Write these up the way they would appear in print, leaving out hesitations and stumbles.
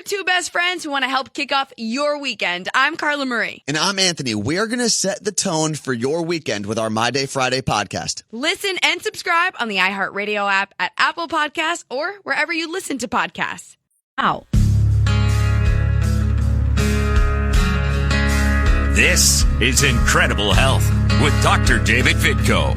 two best friends who want to help kick off your weekend. I'm Carla Marie. And I'm Anthony. We're going to set the tone for your weekend with our My Day Friday podcast. Listen and subscribe on the iHeartRadio app, at Apple Podcasts, or wherever you listen to podcasts. Ow. This is Incredible Health with Dr. David Vitko.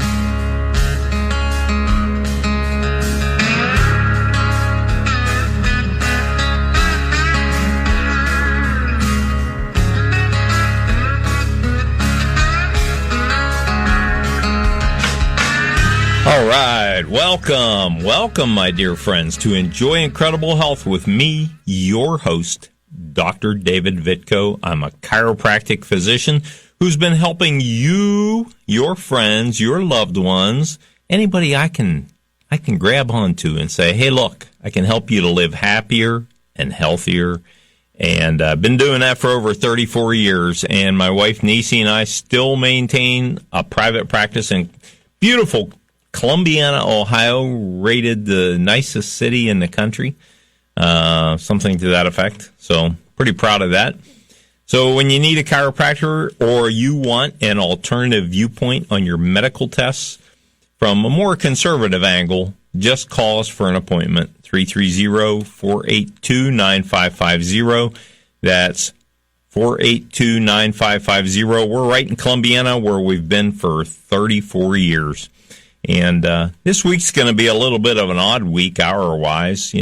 All right, welcome, my dear friends, to Enjoy Incredible Health with me, your host, Dr. David Vitko. I'm a chiropractic physician who's been helping you, your friends, your loved ones, anybody I can grab onto and say, hey, look, I can help you to live happier and healthier. And I've been doing that for over 34 years. And my wife, Nisi, and I still maintain a private practice in beautiful Columbiana, Ohio, rated the nicest city in the country, something to that effect. So pretty proud of that. So when you need a chiropractor or you want an alternative viewpoint on your medical tests from a more conservative angle, just call us for an appointment, 330-482-9550. That's 482-9550. We're right in Columbiana, where we've been for 34 years. And this week's going to be a little bit of an odd week hour-wise.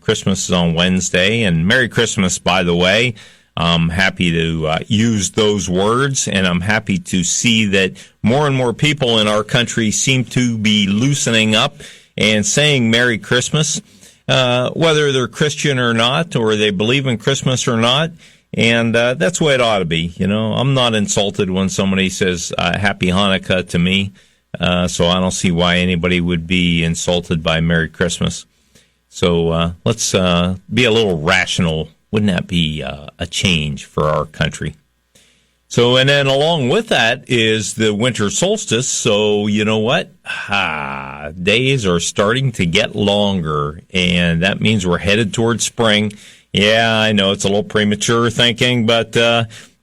Christmas is on Wednesday, and Merry Christmas, by the way. I'm happy to use those words, and I'm happy to see that more and more people in our country seem to be loosening up and saying Merry Christmas, whether they're Christian or not, or they believe in Christmas or not. And that's the way it ought to be. I'm not insulted when somebody says Happy Hanukkah to me. So I don't see why anybody would be insulted by Merry Christmas. So let's be a little rational. Wouldn't that be a change for our country? So, and then along with that is the winter solstice. So you know what? Days are starting to get longer, and that means we're headed towards spring. Yeah, I know it's a little premature thinking, but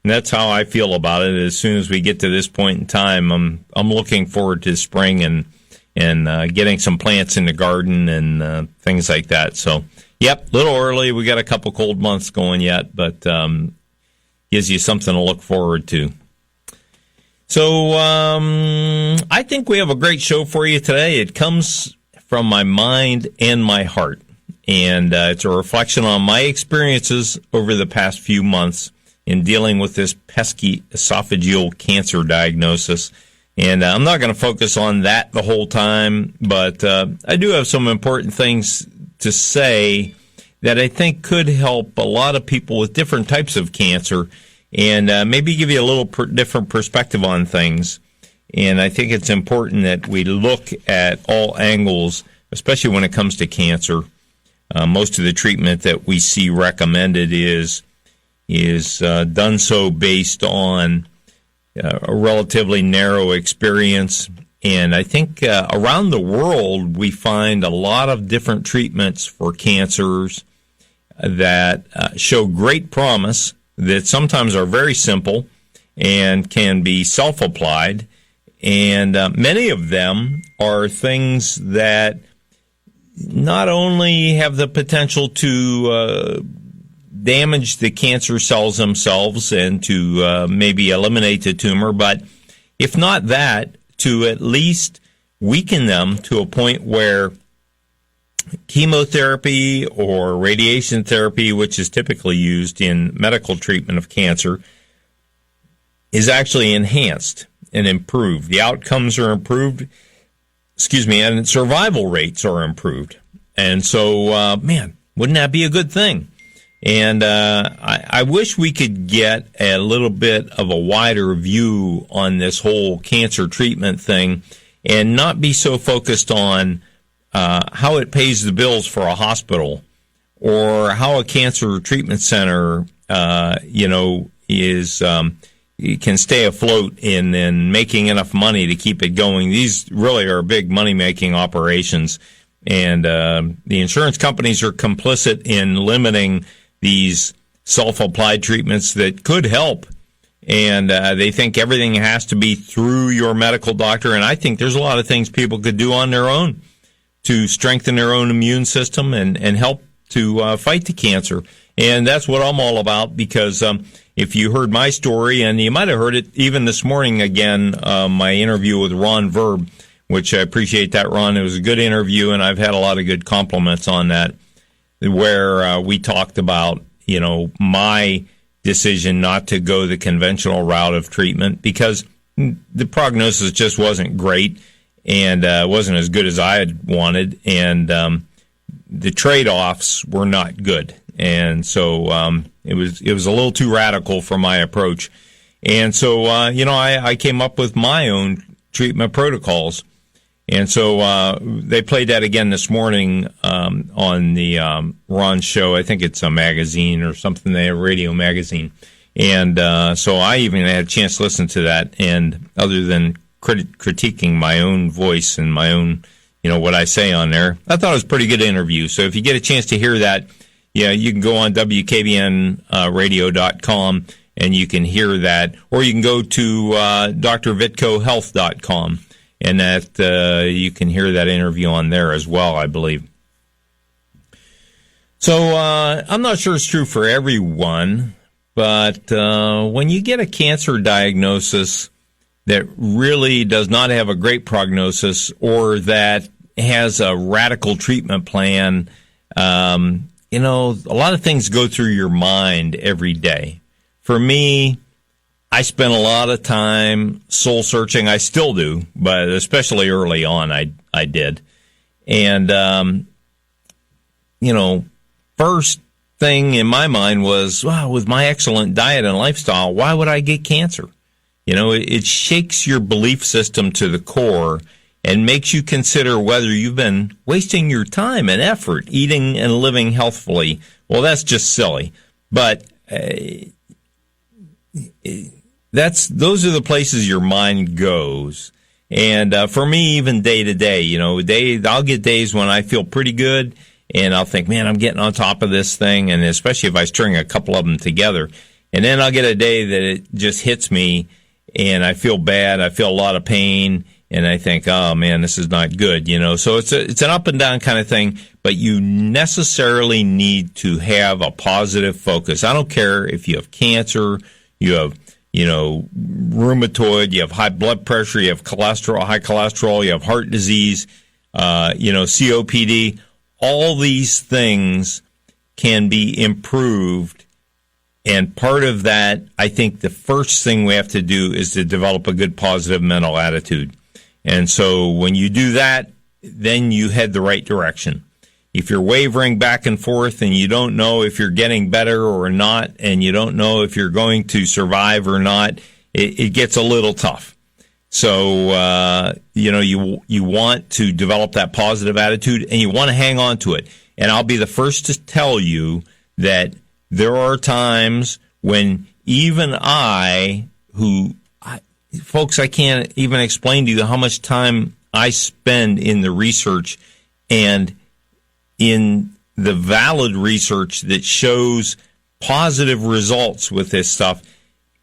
that's how I feel about it. As soon as we get to this point in time, I'm looking forward to spring and getting some plants in the garden and things like that. So, yep, a little early. We got a couple cold months going yet, but gives you something to look forward to. So, I think we have a great show for you today. It comes from my mind and my heart, and it's a reflection on my experiences over the past few months in dealing with this pesky esophageal cancer diagnosis. And I'm not going to focus on that the whole time, but I do have some important things to say that I think could help a lot of people with different types of cancer and maybe give you a little different perspective on things. And I think it's important that we look at all angles, especially when it comes to cancer. Most of the treatment that we see recommended is done so based on a relatively narrow experience. And I think around the world, we find a lot of different treatments for cancers that show great promise, that sometimes are very simple and can be self-applied. And many of them are things that not only have the potential to damage the cancer cells themselves and to maybe eliminate the tumor, but if not that, to at least weaken them to a point where chemotherapy or radiation therapy, which is typically used in medical treatment of cancer, is actually enhanced and improved. The outcomes are improved, and survival rates are improved. And so, wouldn't that be a good thing? And I wish we could get a little bit of a wider view on this whole cancer treatment thing and not be so focused on how it pays the bills for a hospital or how a cancer treatment center, is can stay afloat in making enough money to keep it going. These really are big money-making operations, and the insurance companies are complicit in limiting these self-applied treatments that could help. And they think everything has to be through your medical doctor. And I think there's a lot of things people could do on their own to strengthen their own immune system and help to fight the cancer. And that's what I'm all about, because if you heard my story, and you might have heard it even this morning again, my interview with Ron Verb, which I appreciate that, Ron. It was a good interview, and I've had a lot of good compliments on that, where we talked about, my decision not to go the conventional route of treatment because the prognosis just wasn't great and wasn't as good as I had wanted, and the trade-offs were not good. And so it was a little too radical for my approach. And so, I came up with my own treatment protocols. And so they played that again this morning on the Ron show. I think it's a magazine or something, a radio magazine. And so I even had a chance to listen to that. And other than critiquing my own voice and my own, what I say on there, I thought it was a pretty good interview. So if you get a chance to hear that, you can go on WKBNradio.com and you can hear that. Or you can go to drvitcohealth.com. And that you can hear that interview on there as well, I believe. So I'm not sure it's true for everyone, but when you get a cancer diagnosis that really does not have a great prognosis, or that has a radical treatment plan, a lot of things go through your mind every day. For me, I spent a lot of time soul searching. I still do, but especially early on, I did. And, first thing in my mind was, wow, with my excellent diet and lifestyle, why would I get cancer? It shakes your belief system to the core and makes you consider whether you've been wasting your time and effort eating and living healthfully. Well, that's just silly. But those are the places your mind goes. And for me, even day to day, I'll get days when I feel pretty good, and I'll think, man, I'm getting on top of this thing, and especially if I string a couple of them together. And then I'll get a day that it just hits me, and I feel bad, I feel a lot of pain, and I think, oh man, this is not good, So it's an up and down kind of thing, but you necessarily need to have a positive focus. I don't care if you have cancer, you have rheumatoid, you have high blood pressure, you have high cholesterol, you have heart disease, COPD. All these things can be improved. And part of that, I think the first thing we have to do is to develop a good positive mental attitude. And so when you do that, then you head the right direction. If you're wavering back and forth and you don't know if you're getting better or not, and you don't know if you're going to survive or not, it gets a little tough. So, you want to develop that positive attitude, and you want to hang on to it. And I'll be the first to tell you that there are times when even folks, I can't even explain to you how much time I spend in the research and in the valid research that shows positive results with this stuff.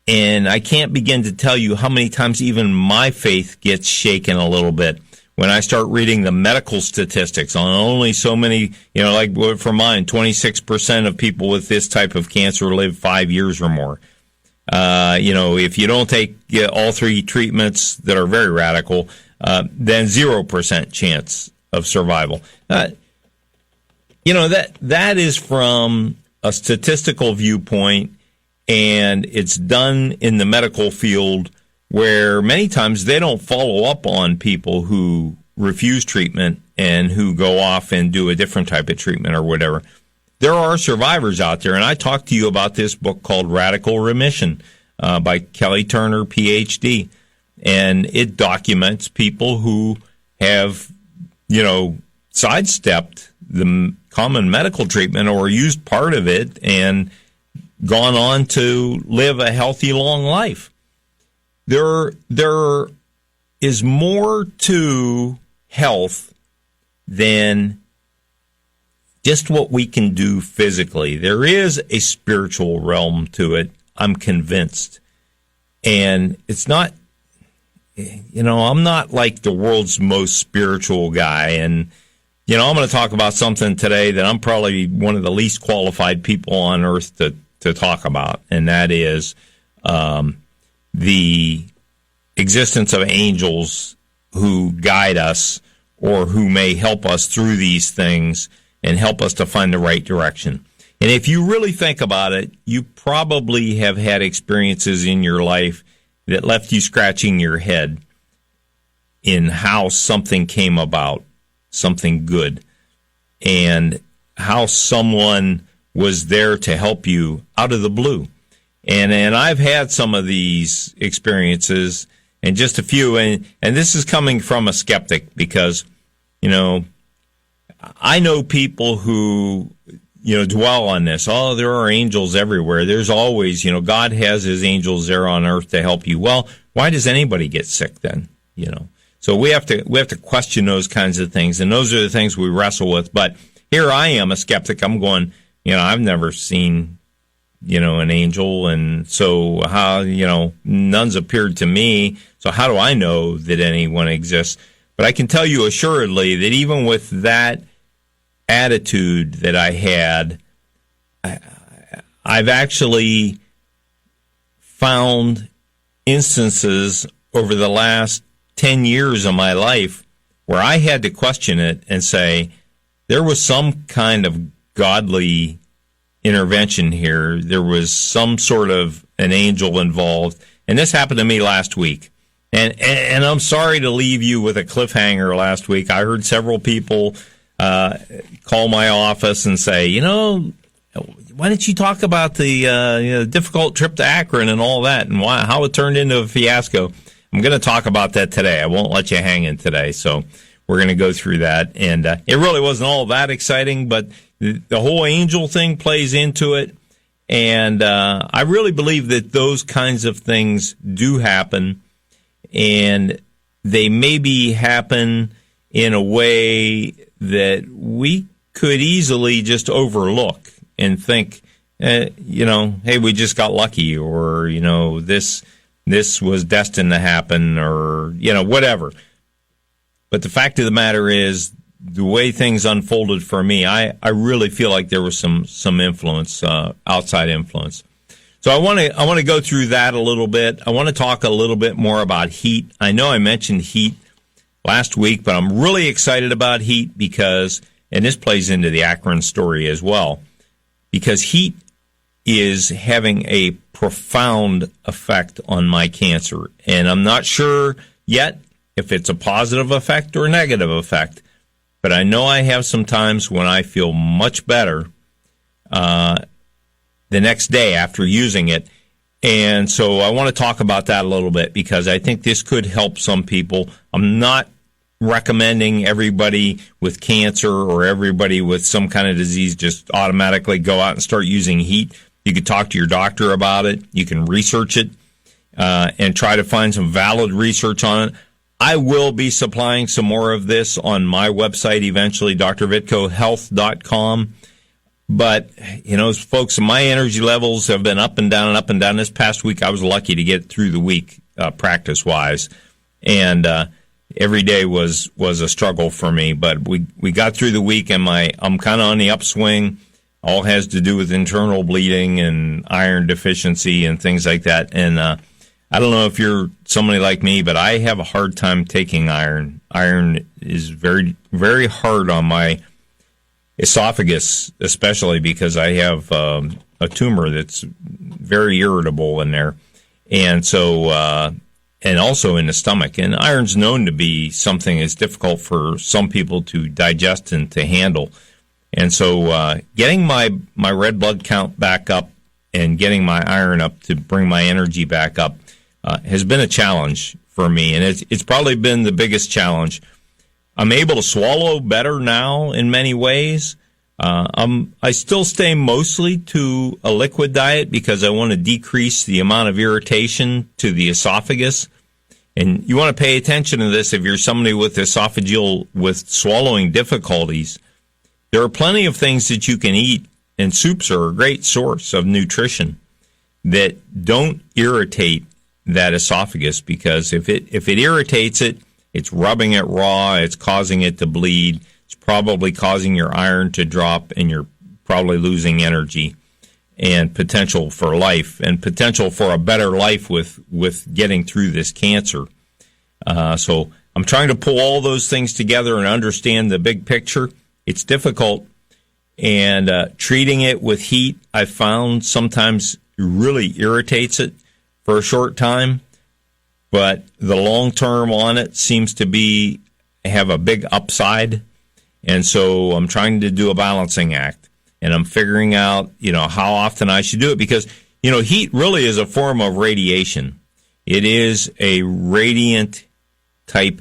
And I can't begin to tell you how many times even my faith gets shaken a little bit when I start reading the medical statistics on only so many, like for mine, 26% of people with this type of cancer live 5 years or more. If you don't take all three treatments that are very radical, then 0% chance of survival. That is from a statistical viewpoint, and it's done in the medical field where many times they don't follow up on people who refuse treatment and who go off and do a different type of treatment or whatever. There are survivors out there, and I talked to you about this book called Radical Remission by Kelly Turner, Ph.D., and it documents people who have, sidestepped the common medical treatment or used part of it and gone on to live a healthy, long life. There is more to health than just what we can do physically. There is a spiritual realm to it, I'm convinced. And it's not, I'm not like the world's most spiritual guy. And, I'm going to talk about something today that I'm probably one of the least qualified people on earth to talk about. And that is the existence of angels who guide us or who may help us through these things and help us to find the right direction. And if you really think about it, you probably have had experiences in your life that left you scratching your head in how something came about, something good, and how someone was there to help you out of the blue. And I've had some of these experiences, and just a few, and this is coming from a skeptic because, I know people who, dwell on this. Oh, there are angels everywhere. There's always, God has his angels there on earth to help you. Well, why does anybody get sick then? So we have to question those kinds of things, and those are the things we wrestle with. But here I am, a skeptic. I'm going, I've never seen, an angel, and so how, none's appeared to me. So how do I know that anyone exists? But I can tell you assuredly that even with that attitude that I had, I've actually found instances over the last 10 years of my life where I had to question it and say, there was some kind of godly intervention here. There was some sort of an angel involved. And this happened to me last week. And I'm sorry to leave you with a cliffhanger last week. I heard several people call my office and say, why didn't you talk about the difficult trip to Akron and all that and how it turned into a fiasco? I'm going to talk about that today. I won't let you hang in today. So we're going to go through that. And it really wasn't all that exciting, but the whole angel thing plays into it. And I really believe that those kinds of things do happen. And they maybe happen in a way that we could easily just overlook and think, hey, we just got lucky, or, this was destined to happen, or, whatever. But the fact of the matter is, the way things unfolded for me, I really feel like there was some influence, outside influence. So I want to go through that a little bit. I want to talk a little bit more about heat. I know I mentioned heat last week, but I'm really excited about heat because, and this plays into the Akron story as well, because heat is having a profound effect on my cancer. And I'm not sure yet if it's a positive effect or a negative effect, but I know I have some times when I feel much better the next day after using it. And so I want to talk about that a little bit because I think this could help some people. I'm not recommending everybody with cancer or everybody with some kind of disease just automatically go out and start using heat. You could talk to your doctor about it. You can research it and try to find some valid research on it. I will be supplying some more of this on my website eventually, drvitkohealth.com. But, folks, my energy levels have been up and down and up and down. This past week, I was lucky to get through the week practice-wise. And every day was a struggle for me. But we got through the week, and I'm kind of on the upswing. All has to do with internal bleeding and iron deficiency and things like that. And I don't know if you're somebody like me, but I have a hard time taking iron. Iron is very, very hard on my esophagus, especially because I have a tumor that's very irritable in there. And so, and also in the stomach. And iron's known to be something that's difficult for some people to digest and to handle. And so getting my red blood count back up and getting my iron up to bring my energy back up has been a challenge for me. And it's probably been the biggest challenge. I'm able to swallow better now in many ways. I still stay mostly to a liquid diet because I want to decrease the amount of irritation to the esophagus. And you want to pay attention to this if you're somebody with swallowing difficulties. there are plenty of things that you can eat, and soups are a great source of nutrition that don't irritate that esophagus, because if it irritates it, it's rubbing it raw, it's causing it to bleed, it's probably causing your iron to drop, and you're probably losing energy and potential for life, and potential for a better life with getting through this cancer. So I'm trying to pull all those things together and understand the big picture. It's difficult, and treating it with heat, I found sometimes really irritates it for a short time, but the long term on it seems to have a big upside. And so I'm trying to do a balancing act, and I'm figuring out, how often I should do it, because, heat really is a form of radiation. It is a radiant type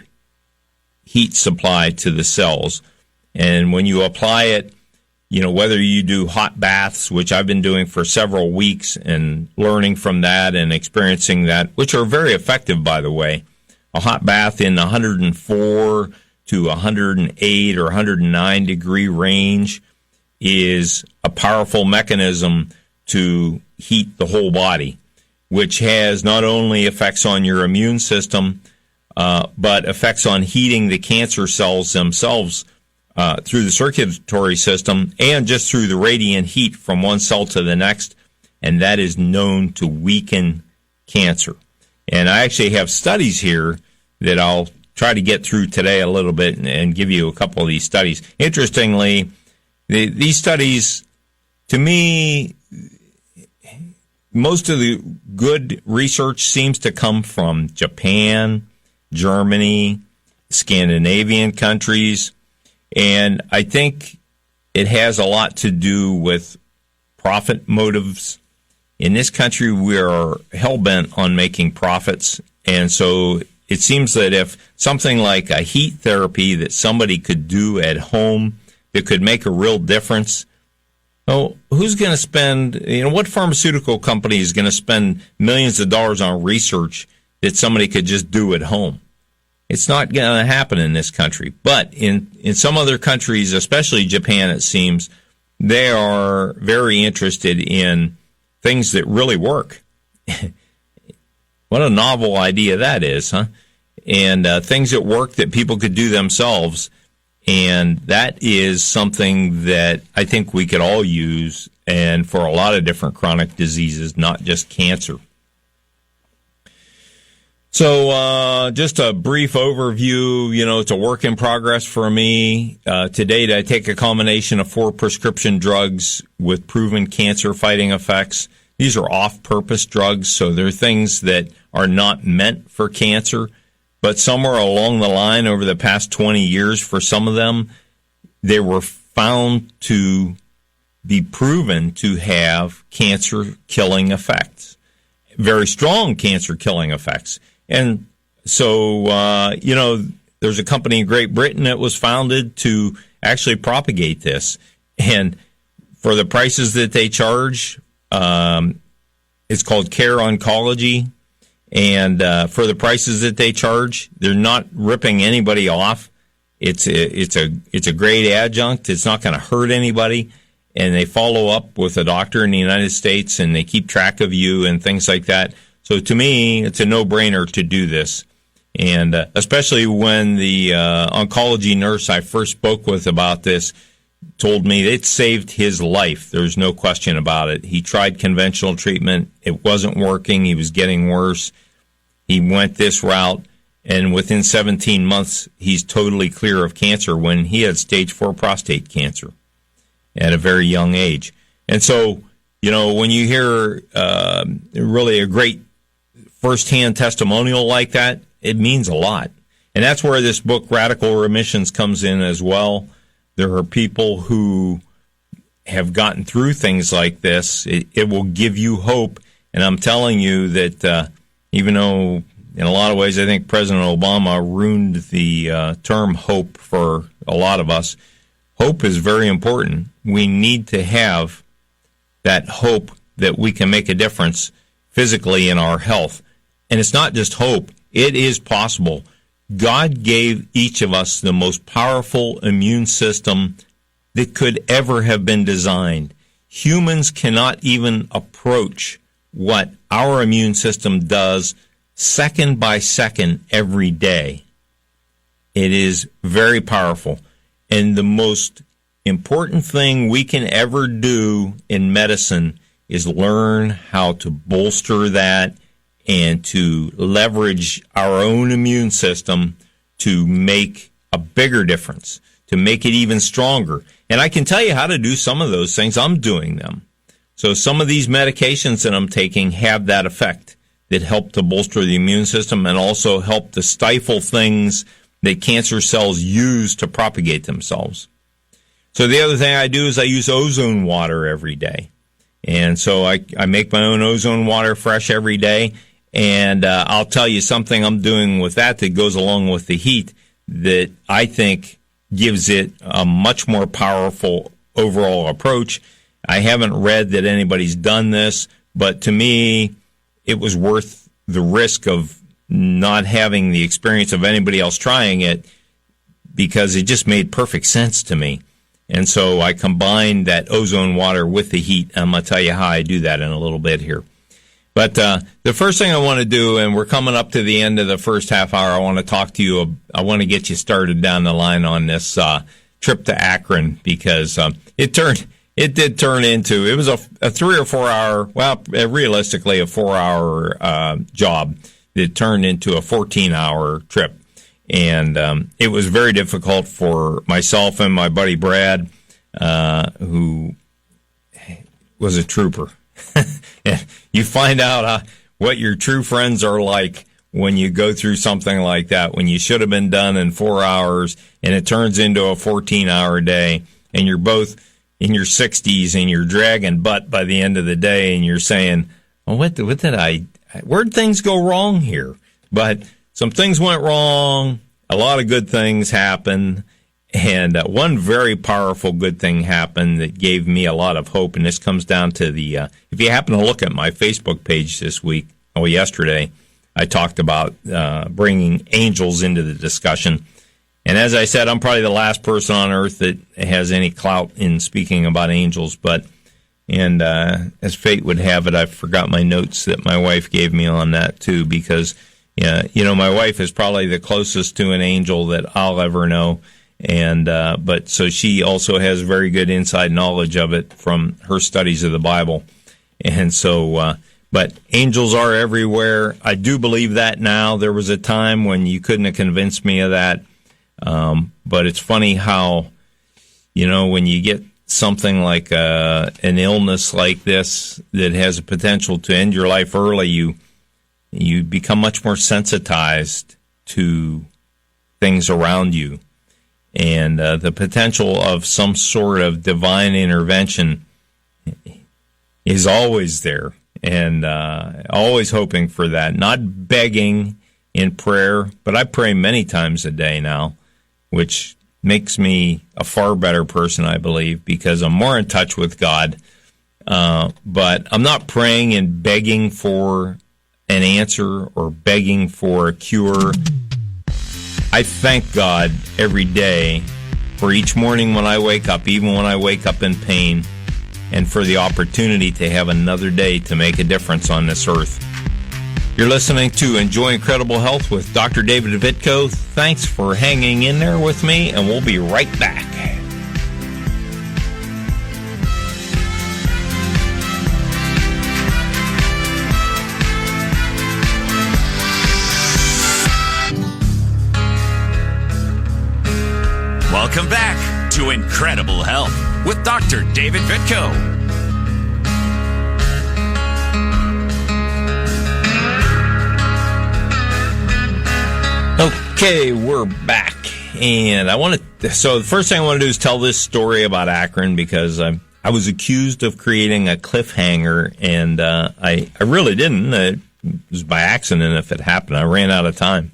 heat supply to the cells. And when you apply it, whether you do hot baths, which I've been doing for several weeks and learning from that and experiencing that, which are very effective, by the way. A hot bath in 104 to 108 or 109 degree range is a powerful mechanism to heat the whole body, which has not only effects on your immune system, but effects on heating the cancer cells themselves through the circulatory system, and just through the radiant heat from one cell to the next, and that is known to weaken cancer. And I actually have studies here that I'll try to get through today a little bit and give you a couple of these studies. Interestingly, these studies, to me, most of the good research seems to come from Japan, Germany, Scandinavian countries, and I think it has a lot to do with profit motives. In this country, we are hell-bent on making profits, and so it seems that if something like a heat therapy that somebody could do at home that could make a real difference, who's going to spend, what pharmaceutical company is going to spend millions of dollars on research that somebody could just do at home? It's not going to happen in this country. But in some other countries, especially Japan, it seems, they are very interested in things that really work. What a novel idea that is, huh? And things that work that people could do themselves. And that is something that I think we could all use, and for a lot of different chronic diseases, not just cancer. So just a brief overview, it's a work in progress for me. To date, I take a combination of 4 prescription drugs with proven cancer-fighting effects. These are off-purpose drugs, so they're things that are not meant for cancer, but somewhere along the line over the past 20 years, for some of them, they were found to be proven to have cancer-killing effects, very strong cancer-killing effects. And so, there's a company in Great Britain that was founded to actually propagate this. And for the prices that they charge, it's called Care Oncology. And for the prices that they charge, they're not ripping anybody off. It's a great adjunct. It's not going to hurt anybody. And they follow up with a doctor in the United States, and they keep track of you and things like that. So to me, it's a no-brainer to do this. And especially when the oncology nurse I first spoke with about this told me it saved his life. There's no question about it. He tried conventional treatment. It wasn't working. He was getting worse. He went this route, and within 17 months, he's totally clear of cancer when he had stage 4 prostate cancer at a very young age. And so, when you hear really a great firsthand testimonial like that, it means a lot. And that's where this book, Radical Remissions, comes in as well. There are people who have gotten through things like this. It will give you hope. And I'm telling you that even though in a lot of ways I think President Obama ruined the term hope for a lot of us, hope is very important. We need to have that hope that we can make a difference physically in our health. And it's not just hope. It is possible. God gave each of us the most powerful immune system that could ever have been designed. Humans cannot even approach what our immune system does second by second every day. It is very powerful. And the most important thing we can ever do in medicine is learn how to bolster that and to leverage our own immune system to make a bigger difference, to make it even stronger. And I can tell you how to do some of those things. I'm doing them. So some of these medications that I'm taking have that effect, that help to bolster the immune system and also help to stifle things that cancer cells use to propagate themselves. So the other thing I do is I use ozone water every day. And so I make my own ozone water fresh every day. And I'll tell you something I'm doing with that goes along with the heat that I think gives it a much more powerful overall approach. I haven't read that anybody's done this, but to me, it was worth the risk of not having the experience of anybody else trying it because it just made perfect sense to me. And so I combined that ozone water with the heat. I'm going to tell you how I do that in a little bit here. But the first thing I want to do, and we're coming up to the end of the first half hour, I want to talk to you. I want to get you started down the line on this trip to Akron because it did turn into, it was a 3 or 4 hour, well, realistically a 4 hour job that turned into a 14-hour trip. And it was very difficult for myself and my buddy Brad, who was a trooper. You find out what your true friends are like when you go through something like that, when you should have been done in 4 hours and it turns into a 14-hour day, and you're both in your 60s and you're dragging butt by the end of the day, and you're saying, "Oh, where'd things go wrong here?" But some things went wrong. A lot of good things happened. And one very powerful good thing happened that gave me a lot of hope, and this comes down to if you happen to look at my Facebook page yesterday, I talked about bringing angels into the discussion. And as I said, I'm probably the last person on earth that has any clout in speaking about angels, and as fate would have it, I forgot my notes that my wife gave me on that too, because my wife is probably the closest to an angel that I'll ever know. And but so she also has very good inside knowledge of it from her studies of the Bible. And so, but angels are everywhere. I do believe that now. There was a time when you couldn't have convinced me of that. But it's funny how, when you get something like an illness like this that has a potential to end your life early, you become much more sensitized to things around you. And the potential of some sort of divine intervention is always there, and always hoping for that. Not begging in prayer, but I pray many times a day now, which makes me a far better person, I believe, because I'm more in touch with God. But I'm not praying and begging for an answer or begging for a cure. I thank God every day for each morning when I wake up, even when I wake up in pain, and for the opportunity to have another day to make a difference on this earth. You're listening to Enjoy Incredible Health with Dr. David Vitko. Thanks for hanging in there with me, and we'll be right back. Welcome back to Incredible Health with Dr. David Vitko. Okay, we're back. And so the first thing I want to do is tell this story about Akron, because I was accused of creating a cliffhanger, and I really didn't. It was by accident if it happened. I ran out of time.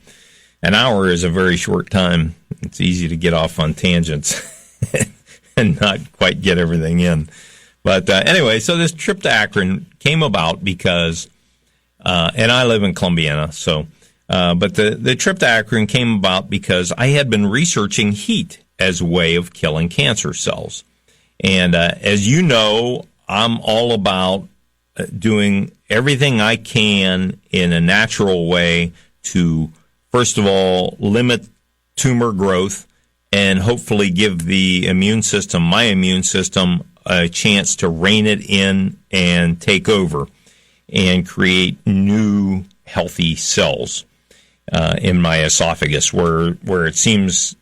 An hour is a very short time. It's easy to get off on tangents and not quite get everything in. But anyway, so this trip to Akron came about because, and I live in Columbiana, but the trip to Akron came about because I had been researching heat as a way of killing cancer cells. And as you know, I'm all about doing everything I can in a natural way to, first of all, limit tumor growth and hopefully give the my immune system, a chance to rein it in and take over and create new healthy cells in my esophagus, where it seems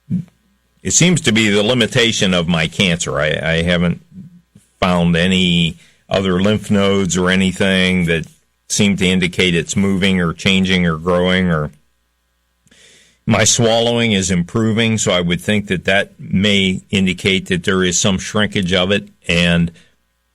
to be the limitation of my cancer. I haven't found any other lymph nodes or anything that seem to indicate it's moving or changing or growing, or my swallowing is improving, so I would think that may indicate that there is some shrinkage of it. And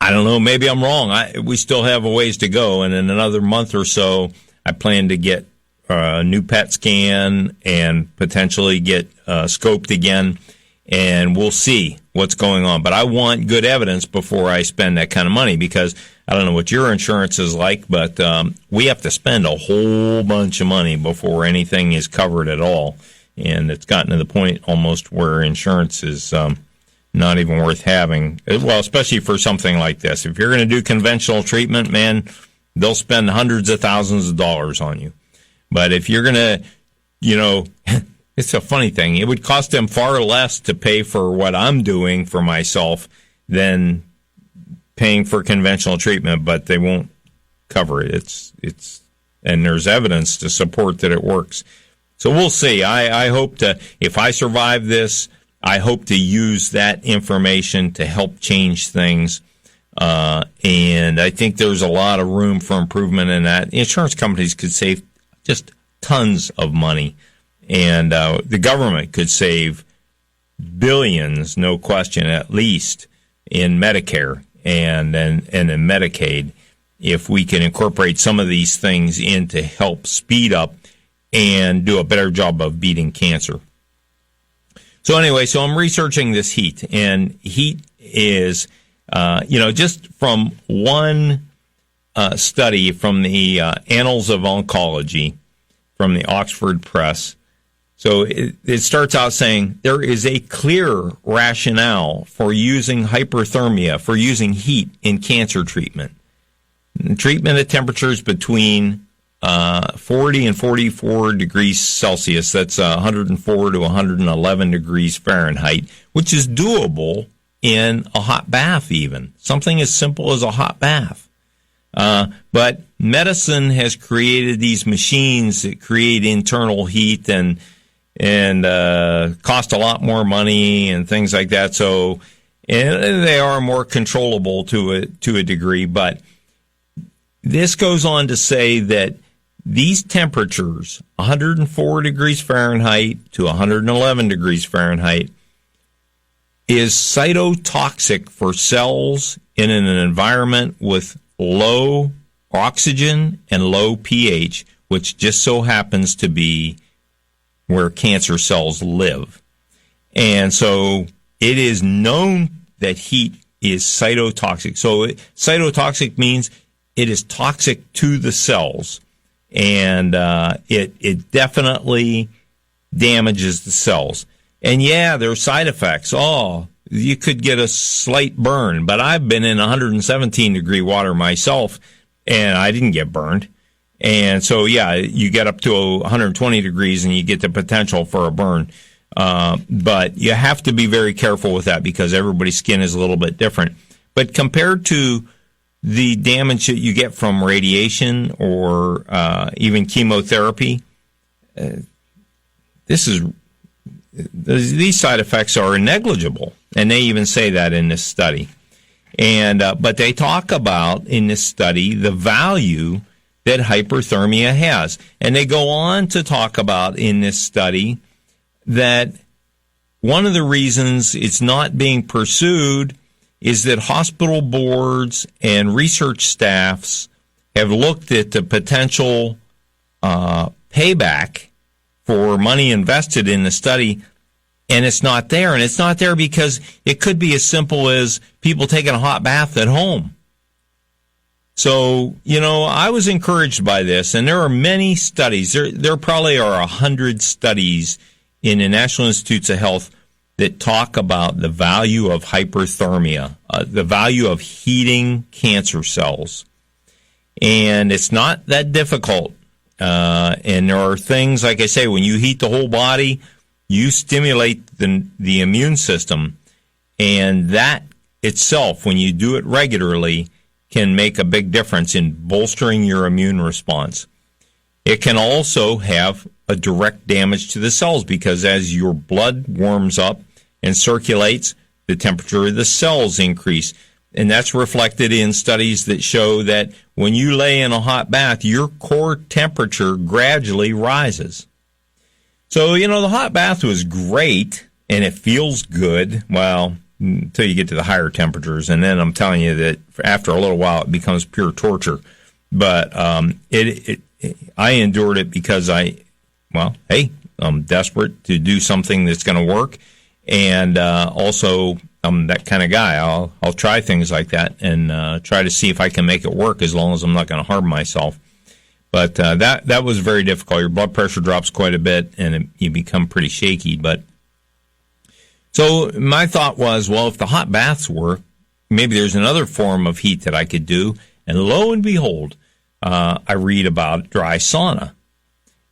I don't know, maybe I'm wrong. We still have a ways to go, and in another month or so, I plan to get a new PET scan and potentially get scoped again, and we'll see what's going on. But I want good evidence before I spend that kind of money, because I don't know what your insurance is like, but we have to spend a whole bunch of money before anything is covered at all. And it's gotten to the point almost where insurance is not even worth having. Well, especially for something like this. If you're going to do conventional treatment, man, they'll spend hundreds of thousands of dollars on you. But if you're going to, it's a funny thing. It would cost them far less to pay for what I'm doing for myself than paying for conventional treatment, but they won't cover it. It's and there's evidence to support that it works. So we'll see. I hope to, if I survive this, I hope to use that information to help change things. And I think there's a lot of room for improvement in that. Insurance companies could save just tons of money, and the government could save billions, no question, at least in Medicare and in Medicaid, if we can incorporate some of these things in to help speed up and do a better job of beating cancer. So anyway, I'm researching this heat, and heat is, just from one study from the Annals of Oncology from the Oxford Press. So it starts out saying there is a clear rationale for using hyperthermia, for using heat in cancer treatment. Treatment at temperatures between 40 and 44 degrees Celsius, that's 104 to 111 degrees Fahrenheit, which is doable in a hot bath even. Something as simple as a hot bath. But medicine has created these machines that create internal heat and cost a lot more money and things like that. So, and they are more controllable to a degree. But this goes on to say that these temperatures, 104 degrees Fahrenheit to 111 degrees Fahrenheit, is cytotoxic for cells in an environment with low oxygen and low pH, which just so happens to be where cancer cells live. And so it is known that heat is cytotoxic. So cytotoxic means it is toxic to the cells, and it definitely damages the cells. And yeah, there are side effects. Oh, you could get a slight burn, but I've been in 117 degree water myself, and I didn't get burned. And so, yeah, you get up to 120 degrees and you get the potential for a burn. But you have to be very careful with that because everybody's skin is a little bit different. But compared to the damage that you get from radiation or even chemotherapy, these side effects are negligible, and they even say that in this study. And but they talk about in this study the value that hyperthermia has, and they go on to talk about in this study that one of the reasons it's not being pursued is that hospital boards and research staffs have looked at the potential payback for money invested in the study, and it's not there. And it's not there because it could be as simple as people taking a hot bath at home. So, I was encouraged by this, and there are many studies. There probably are 100 studies in the National Institutes of Health that talk about the value of hyperthermia, the value of heating cancer cells. And it's not that difficult. And there are things, like I say, when you heat the whole body, you stimulate the immune system. And that itself, when you do it regularly, can make a big difference in bolstering your immune response. It can also have a direct damage to the cells because as your blood warms up and circulates, the temperature of the cells increase. And that's reflected in studies that show that when you lay in a hot bath, your core temperature gradually rises. So, the hot bath was great and it feels good. Well, until you get to the higher temperatures. And then I'm telling you that after a little while, it becomes pure torture. But I endured it because I'm desperate to do something that's going to work. And also, I'm that kind of guy. I'll try things like that and try to see if I can make it work as long as I'm not going to harm myself. But that was very difficult. Your blood pressure drops quite a bit, and you become pretty shaky. But so my thought was, well, if the hot baths work, maybe there's another form of heat that I could do. And lo and behold, I read about dry sauna.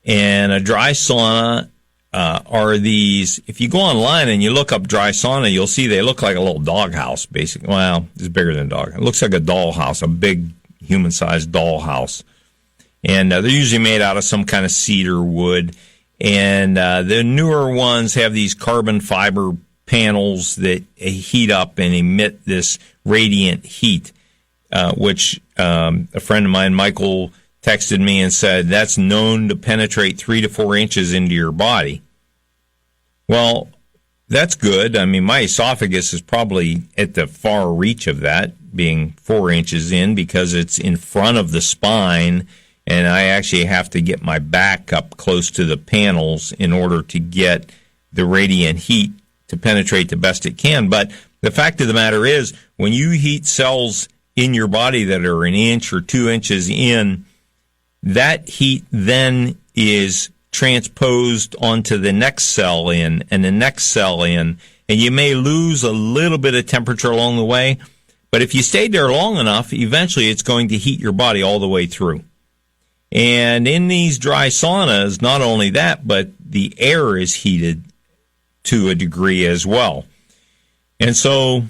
And a dry sauna are these, if you go online and you look up dry sauna, you'll see they look like a little doghouse, basically. Well, it's bigger than a dog. It looks like a dollhouse, a big human-sized dollhouse. And they're usually made out of some kind of cedar wood. And the newer ones have these carbon fiber panels that heat up and emit this radiant heat, which a friend of mine, Michael, texted me and said that's known to penetrate 3 to 4 inches into your body. Well, that's good. I mean, my esophagus is probably at the far reach of that, being 4 inches in, because it's in front of the spine, and I actually have to get my back up close to the panels in order to get the radiant heat to penetrate the best it can. But the fact of the matter is, when you heat cells in your body that are an inch or 2 inches in, that heat then is transposed onto the next cell in and the next cell in, and you may lose a little bit of temperature along the way, but if you stayed there long enough, eventually it's going to heat your body all the way through. And in these dry saunas, not only that, but the air is heated to a degree as well. And so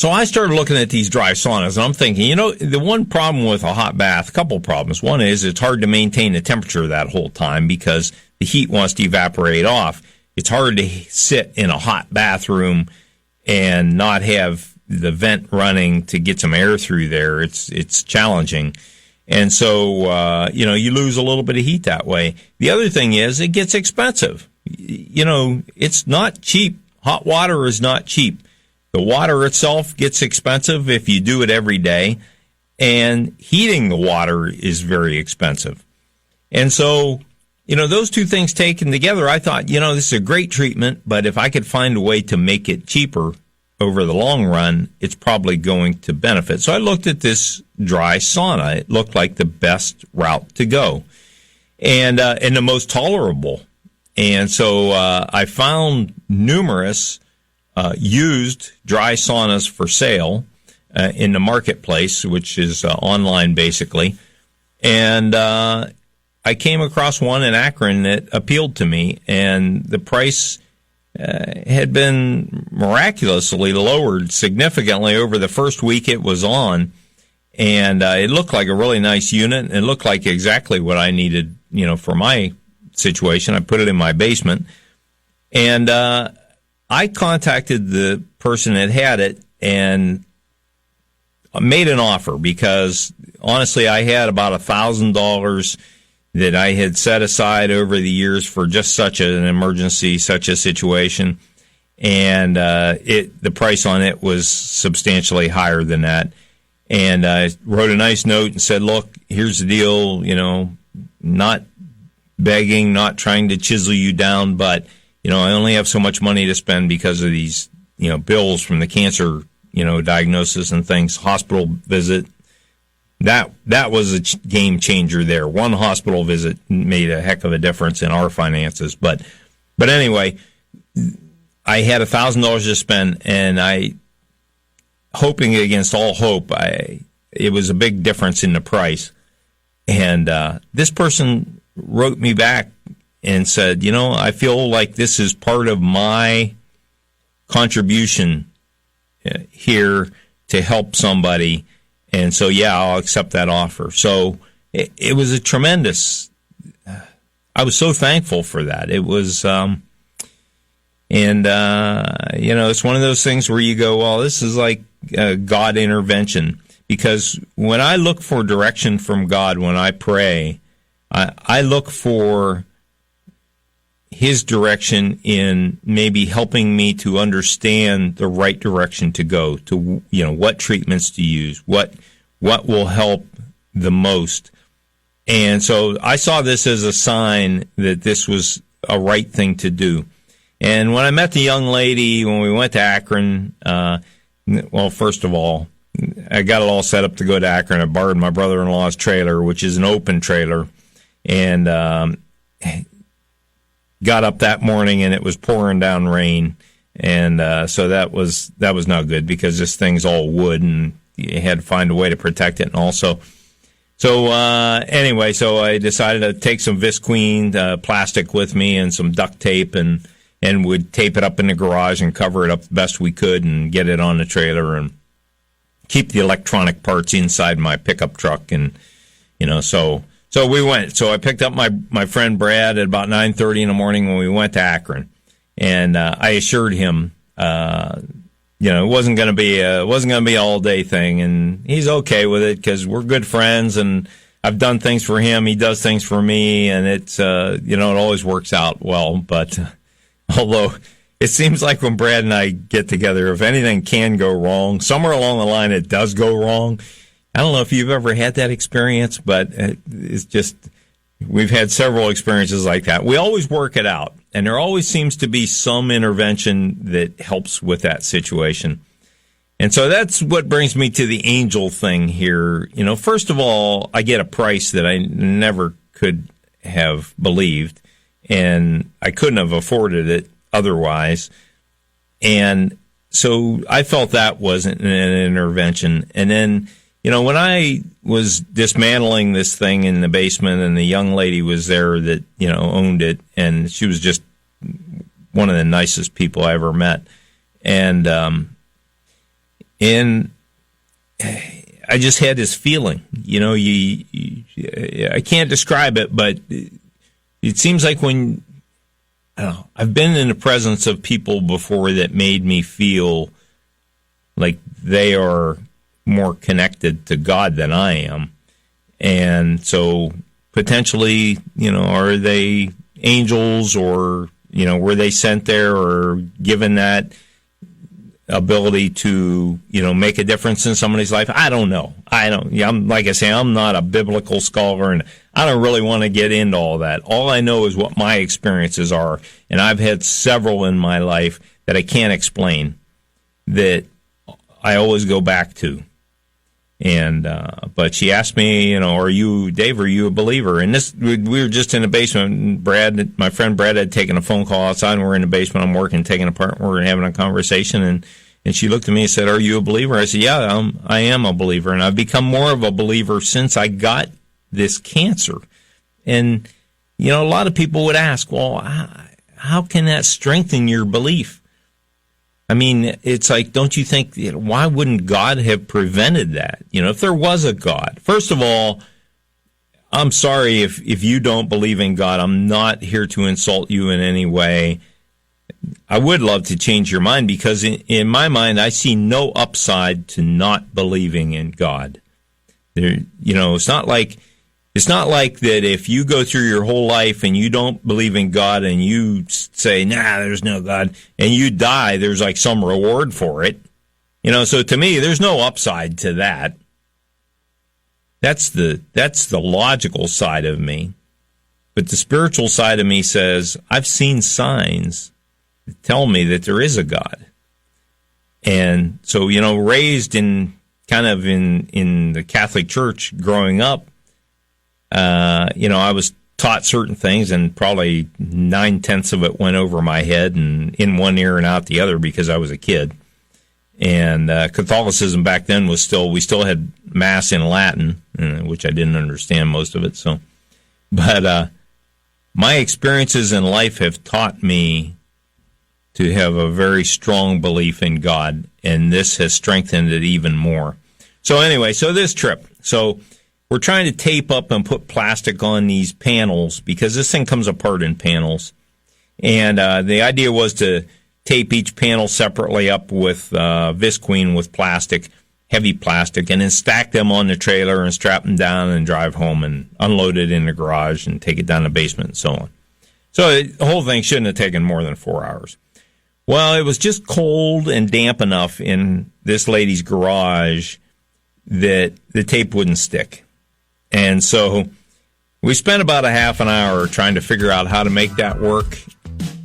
I started looking at these dry saunas, and I'm thinking, the one problem with a hot bath, a couple of problems. One is it's hard to maintain the temperature that whole time because the heat wants to evaporate off. It's hard to sit in a hot bathroom and not have the vent running to get some air through there. It's challenging. And so, you lose a little bit of heat that way. The other thing is it gets expensive. It's not cheap. Hot water is not cheap. The water itself gets expensive if you do it every day, and heating the water is very expensive. And so, those two things taken together, I thought, this is a great treatment, but if I could find a way to make it cheaper over the long run, it's probably going to benefit. So I looked at this dry sauna. It looked like the best route to go and the most tolerable. And so I found numerous used dry saunas for sale in the marketplace, which is online basically. And I came across one in Akron that appealed to me, and the price had been miraculously lowered significantly over the first week it was on. And it looked like a really nice unit. It looked like exactly what I needed, for my situation. I put it in my basement. And I contacted the person that had it and made an offer because, honestly, I had about $1,000 that I had set aside over the years for just such an emergency, such a situation. And the price on it was substantially higher than that. And I wrote a nice note and said, look, here's the deal, not begging, not trying to chisel you down, but I only have so much money to spend because of these, bills from the cancer, diagnosis and things, hospital visit. That was a game changer there. One hospital visit made a heck of a difference in our finances. But anyway, I had $1,000 to spend, and hoping against all hope, it was a big difference in the price. And this person wrote me back and said, I feel like this is part of my contribution here to help somebody. And so, I'll accept that offer. So it was a tremendous, I was so thankful for that. It was, it's one of those things where you go, well, this is like God intervention. Because when I look for direction from God, when I pray, I look for His direction in maybe helping me to understand the right direction to go, to what treatments to use, what will help the most. And so I saw this as a sign that this was a right thing to do. And when I met the young lady, when we went to Akron, first of all, I got it all set up to go to Akron. I borrowed my brother-in-law's trailer, which is an open trailer, and got up that morning, and it was pouring down rain, and so that was not good because this thing's all wood, and you had to find a way to protect it, and also. So anyway, I decided to take some Visqueen plastic with me and some duct tape, and would tape it up in the garage and cover it up the best we could and get it on the trailer and keep the electronic parts inside my pickup truck. And, so we went. So I picked up my friend Brad at about 9:30 in the morning when we went to Akron. And I assured him, it wasn't going to be an all day thing. And he's okay with it because we're good friends and I've done things for him. He does things for me. And it's, it always works out well. But although it seems like when Brad and I get together, if anything can go wrong, somewhere along the line it does go wrong. I don't know if you've ever had that experience, but it's just, we've had several experiences like that. We always work it out, and there always seems to be some intervention that helps with that situation. And so that's what brings me to the angel thing here. First of all, I get a price that I never could have believed, and I couldn't have afforded it otherwise. And so I felt that wasn't an intervention. And then, when I was dismantling this thing in the basement and the young lady was there that, owned it, and she was just one of the nicest people I ever met. And I just had this feeling, I can't describe it, but it seems like when, I've been in the presence of people before that made me feel like they are more connected to God than I am. And so potentially, are they angels or, were they sent there or given that ability to, make a difference in somebody's life? I don't know. Like I say, I'm not a biblical scholar, and I don't really want to get into all that. All I know is what my experiences are, and I've had several in my life that I can't explain that I always go back to. And but she asked me, are you, Dave, are you a believer? And we were just in the basement. And my friend Brad had taken a phone call outside, and we're in the basement. I'm working, taking apart. We're having a conversation, and she looked at me and said, "Are you a believer?" I said, "Yeah, I am a believer, and I've become more of a believer since I got this cancer." And a lot of people would ask, "Well, how can that strengthen your belief?" I mean, it's like, don't you think, why wouldn't God have prevented that? If there was a God. First of all, I'm sorry if you don't believe in God. I'm not here to insult you in any way. I would love to change your mind because in my mind, I see no upside to not believing in God. It's not like that if you go through your whole life and you don't believe in God and you say, nah, there's no God, and you die, there's like some reward for it. So to me, there's no upside to that. That's the logical side of me. But the spiritual side of me says, I've seen signs that tell me that there is a God. And so, raised in kind of in the Catholic Church growing up, I was taught certain things, and probably 9/10 of it went over my head and in one ear and out the other because I was a kid. And Catholicism back then we still had Mass in Latin, which I didn't understand most of it. But my experiences in life have taught me to have a very strong belief in God, and this has strengthened it even more. So anyway, this trip. So we're trying to tape up and put plastic on these panels because this thing comes apart in panels. And the idea was to tape each panel separately up with Visqueen with plastic, heavy plastic, and then stack them on the trailer and strap them down and drive home and unload it in the garage and take it down the basement and so on. So the whole thing shouldn't have taken more than 4 hours. Well, it was just cold and damp enough in this lady's garage that the tape wouldn't stick. And so we spent about a half an hour trying to figure out how to make that work,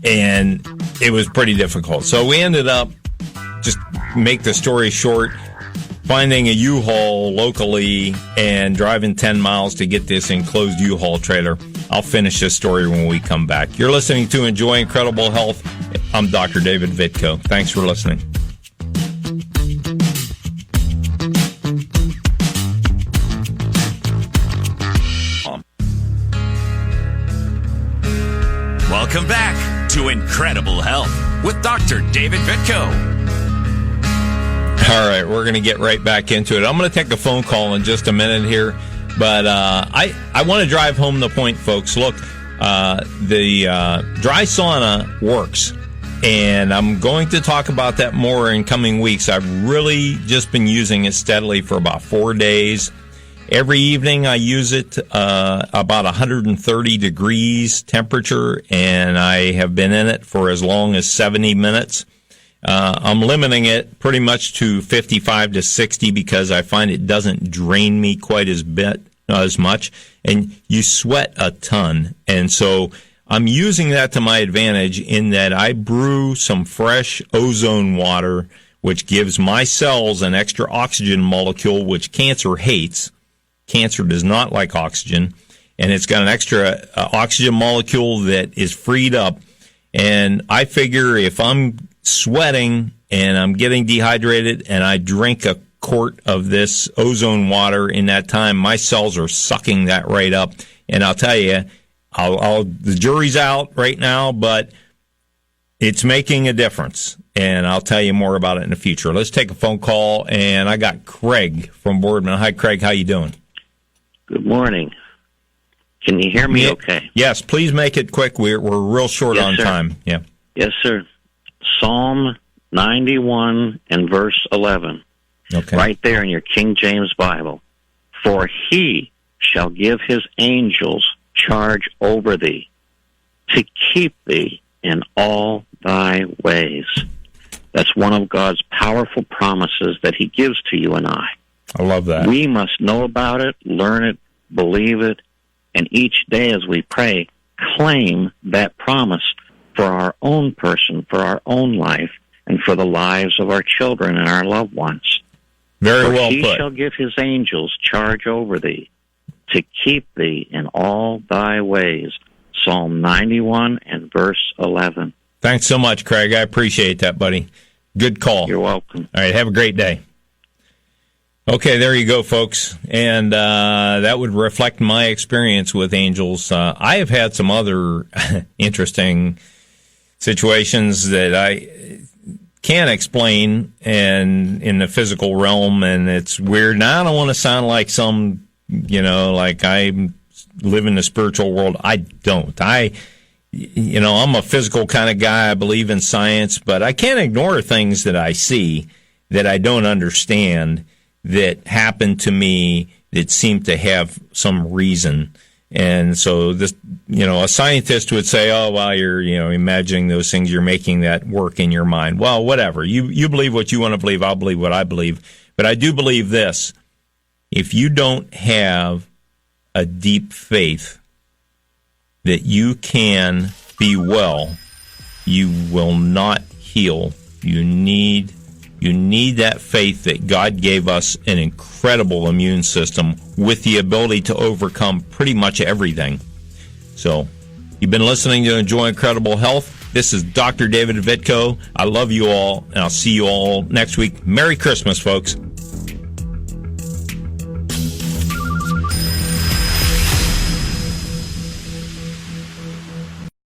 and it was pretty difficult. So we ended up, just make the story short, finding a U-Haul locally and driving 10 miles to get this enclosed U-Haul trailer. I'll finish this story when we come back. You're listening to Enjoy Incredible Health. I'm Dr. David Vitko. Thanks for listening. Welcome back to Incredible Health with Dr. David Vitko. All right, we're going to get right back into it. I'm going to take a phone call in just a minute here, but I want to drive home the point, folks. Look, the dry sauna works, and I'm going to talk about that more in coming weeks. I've really just been using it steadily for about 4 days. Every evening I use it about 130 degrees temperature, and I have been in it for as long as 70 minutes. I'm limiting it pretty much to 55 to 60 because I find it doesn't drain me quite as much, and you sweat a ton. And so I'm using that to my advantage in that I brew some fresh ozone water, which gives my cells an extra oxygen molecule, which cancer hates. Cancer does not like oxygen, and it's got an extra oxygen molecule that is freed up. And I figure if I'm sweating and I'm getting dehydrated and I drink a quart of this ozone water in that time, my cells are sucking that right up. And I'll tell you, the jury's out right now, but it's making a difference. And I'll tell you more about it in the future. Let's take a phone call, and I got Craig from Boardman. Hi, Craig. How you doing? Good morning. Can you hear me okay? Yes, please make it quick. We're real short on time. Yeah. Yes, sir. Psalm 91 and verse 11. Okay. Right there in your King James Bible. For he shall give his angels charge over thee, to keep thee in all thy ways. That's one of God's powerful promises that he gives to you and I. I love that. We must know about it, learn it, believe it, and each day as we pray, claim that promise for our own person, for our own life, and for the lives of our children and our loved ones. Very well put. He put. shall give his angels charge over thee, to keep thee in all thy ways. Psalm 91 and verse 11. Thanks so much, Craig. I appreciate that, buddy. Good call. You're welcome. All right, have a great day. Okay, there you go, folks. And that would reflect my experience with angels. I have had some other interesting situations that I can't explain and in the physical realm, and it's weird. Now, I don't want to sound like some, like I live in the spiritual world. I don't. I'm a physical kind of guy. I believe in science, but I can't ignore things that I see that I don't understand that happen to me that seem to have some reason. And so this, a scientist would say, oh, well, you're, imagining those things, you're making that work in your mind. Well, whatever. You believe what you want to believe. I'll believe what I believe. But I do believe this. If you don't have a deep faith that you can be well, you will not heal. You need that faith that God gave us an incredible immune system with the ability to overcome pretty much everything. So you've been listening to Enjoy Incredible Health. This is Dr. David Vitko. I love you all, and I'll see you all next week. Merry Christmas, folks.